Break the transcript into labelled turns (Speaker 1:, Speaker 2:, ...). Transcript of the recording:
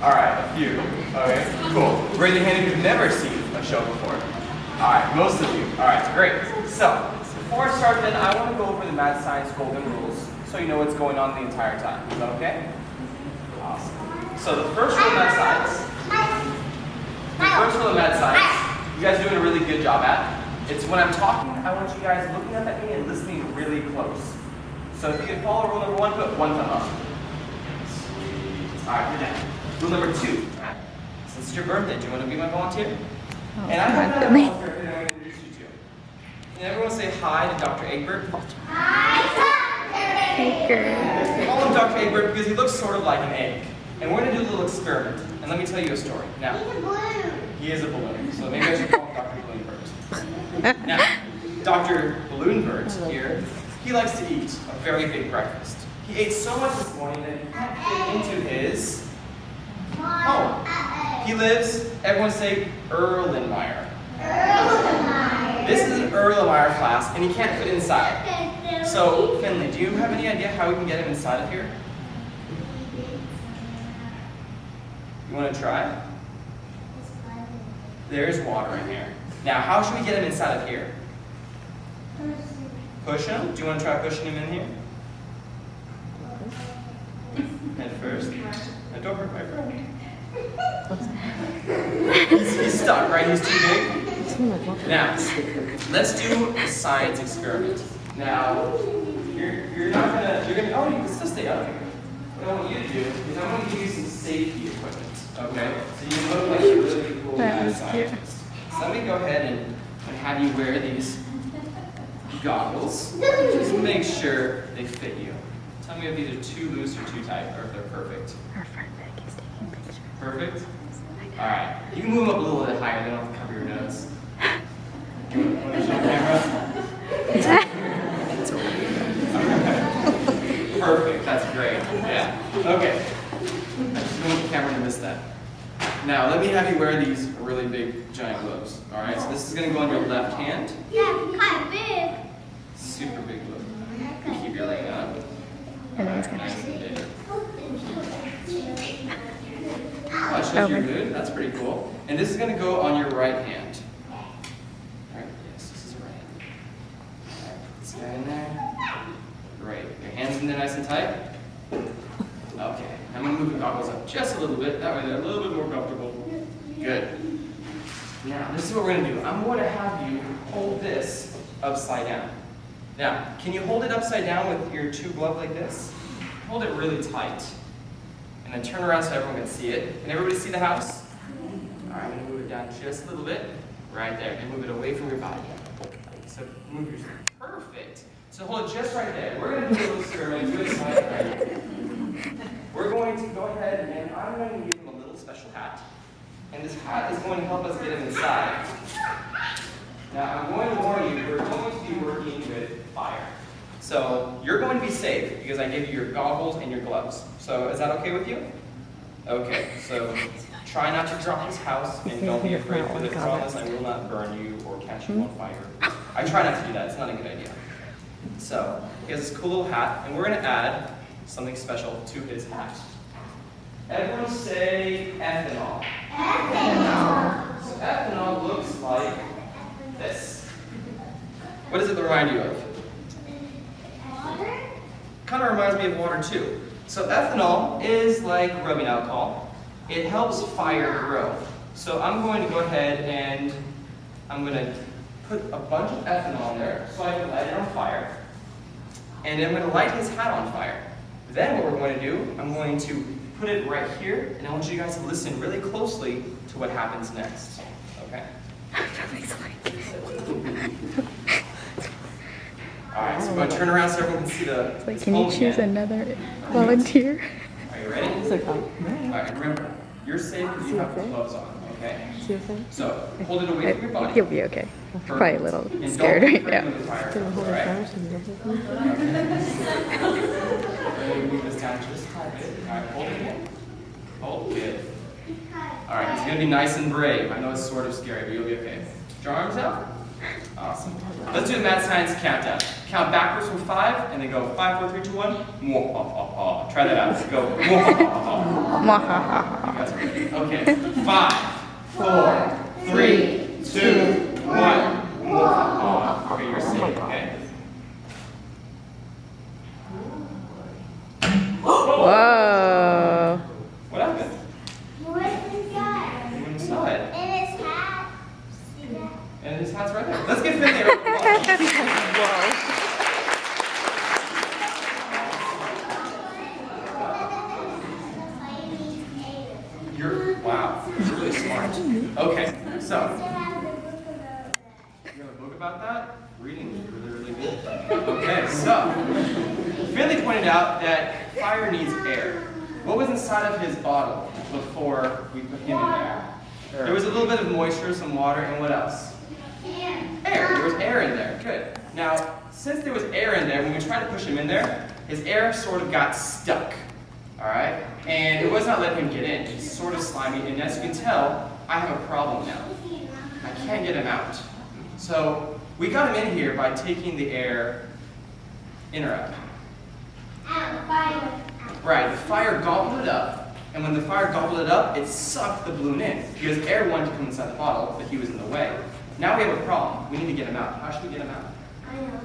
Speaker 1: Alright, a few. Okay, cool. Raise your hand if you've never seen a show before. Alright, most of you. Alright, great. So, before I start then, I want to go over the Mad Science golden rules so you know what's going on the entire time. Is that okay? Awesome. So the first rule of Mad Science, you guys are doing a really good job at. It's when I'm talking, I want you guys looking up at me and listening really close. So if you can follow rule number 1, put one thumb up. Sweet. Alright, you're down. Rule number 2. Since it's your birthday, do you want to be my volunteer?
Speaker 2: Oh,
Speaker 1: and I have another volunteer that I'm going to introduce you to. Can everyone say hi to Dr. Egbert?
Speaker 2: Hi, Egbert.
Speaker 1: Call him Dr. Egbert because he looks sort of like an egg. And we're going to do a little experiment. And let me tell you a story. Now,
Speaker 2: He's a balloon.
Speaker 1: He is a balloon, so maybe I should call him Dr. Balloonbird. Now, Dr. Balloonbird here, he likes to eat a very big breakfast. He ate so much this morning that he can't fit into his home. He lives, everyone say, Erlenmeyer. This is an Erlenmeyer class, and he can't fit inside. So, Finley, do you have any idea how we can get him inside of here? You want to try? There's water in here. Now, how should we get him inside of here? Push him? Do you want to try pushing him in here? Head first. Now, don't hurt my friend. He's stuck, right? He's too big? Now, let's do a science experiment. Now, you're not gonna, oh, you can still stay up here. What I want you to do is I want to give you some safety equipment, okay? So you look like a really cool mad scientist. So let me go ahead and have you wear these goggles. Just make sure they fit you. Tell me if these are too loose or too tight, or if they're perfect.
Speaker 2: Our friend Beck is taking pictures.
Speaker 1: Perfect? Alright. You can move them up a little bit higher, they don't have to cover your nose. You want to show the camera? Perfect, that's great. Yeah. Okay. I just don't want the camera to miss that. Now, let me have you wear these really big, giant gloves. Alright, so this is going to go on your left hand.
Speaker 2: Yeah, kind of big.
Speaker 1: Super big glove. Keep your leg up.
Speaker 2: And then it's going
Speaker 1: Nice
Speaker 2: to
Speaker 1: and big. Oh, that shows you're good. That's pretty cool. And this is going to go on your right hand. Alright, yes, this is your right hand. Alright, put this guy in there. Great. Your hands in there nice and tight. Okay. I'm going to move the goggles up just a little bit. That way they're a little bit more comfortable. Good. Now, this is what we're going to do. I'm going to have you hold this upside down. Now, can you hold it upside down with your two gloves like this? Hold it really tight. And then turn around so everyone can see it. Can everybody see the house? All right, I'm going to move it down just a little bit. Right there. And move it away from your body. So move your... Perfect. So hold it just right there. We're going to do a little experiment. It's really fun, right? We're going to go ahead and I'm going to give him a little special hat. And this hat is going to help us get him inside. Now, I'm going to warn you, we're going to be working with fire. So, you're going to be safe because I gave you your goggles and your gloves. So, is that okay with you? Okay, so try not to drop this house and don't be afraid because I promise I will not burn you or catch you on fire. I try not to do that, it's not a good idea. So, he has this cool little hat and we're going to add something special to his hat. Everyone say ethanol. Ethanol. So ethanol looks like this. What does it remind you of?
Speaker 2: Water?
Speaker 1: Kind of reminds me of water too. So ethanol is like rubbing alcohol. It helps fire grow. So I'm going to go ahead and I'm going to put a bunch of ethanol in there so I can light it on fire. And I'm going to light his hat on fire. Then what we're going to do, I'm going to put it right here, and I want you guys to listen really closely to what happens next. Okay? Alright, so I'm going to turn around so everyone can see the
Speaker 2: Like, can you choose another volunteer?
Speaker 1: Are you ready? Alright, remember, you're safe because you have the gloves on, okay? So, hold it away from your body.
Speaker 2: He'll be okay.
Speaker 1: Perfect.
Speaker 2: Probably a little
Speaker 1: And
Speaker 2: scared
Speaker 1: don't
Speaker 2: right
Speaker 1: be
Speaker 2: now.
Speaker 1: afraid of the fire, alright? Move this down just a little bit. Alright, hold it again. Hold, good. Alright, it's going to be nice and brave. I know it's sort of scary, but you'll be okay. Put your arms out. Awesome. Let's do the Mad Science countdown. Count backwards from 5, and then go 5, 4, 3, 2, 1. Mwahaha. Try that out. Go mwahaha. You guys are ready. Okay. 5, 4, 3, 2, 1. Mwahaha. Okay, you're safe. Okay.
Speaker 2: Whoa.
Speaker 1: What happened?
Speaker 2: He went inside.
Speaker 1: You went inside.
Speaker 2: And his hat. See that?
Speaker 1: And his hat's right there. Let's get Finley a round of applause. Wow, you're really smart. Okay, so you have a book about that? Reading is really, really good. Okay, so Finley pointed out that fire needs air. What was inside of his bottle before we put him in there? There was a little bit of moisture, some water, and what else? Air. There was air in there. Good. Now, since there was air in there, when we tried to push him in there, his air sort of got stuck. All right? And it was not letting him get in. He's sort of slimy, and as you can tell, I have a problem now. I can't get him out. So we got him in here by taking the air in or out. Right, the fire gobbled it up, and when the fire gobbled it up, it sucked the balloon in, because air wanted to come inside the bottle, but he was in the way. Now we have a problem. We need to get him out. How should we get him out?
Speaker 2: I know.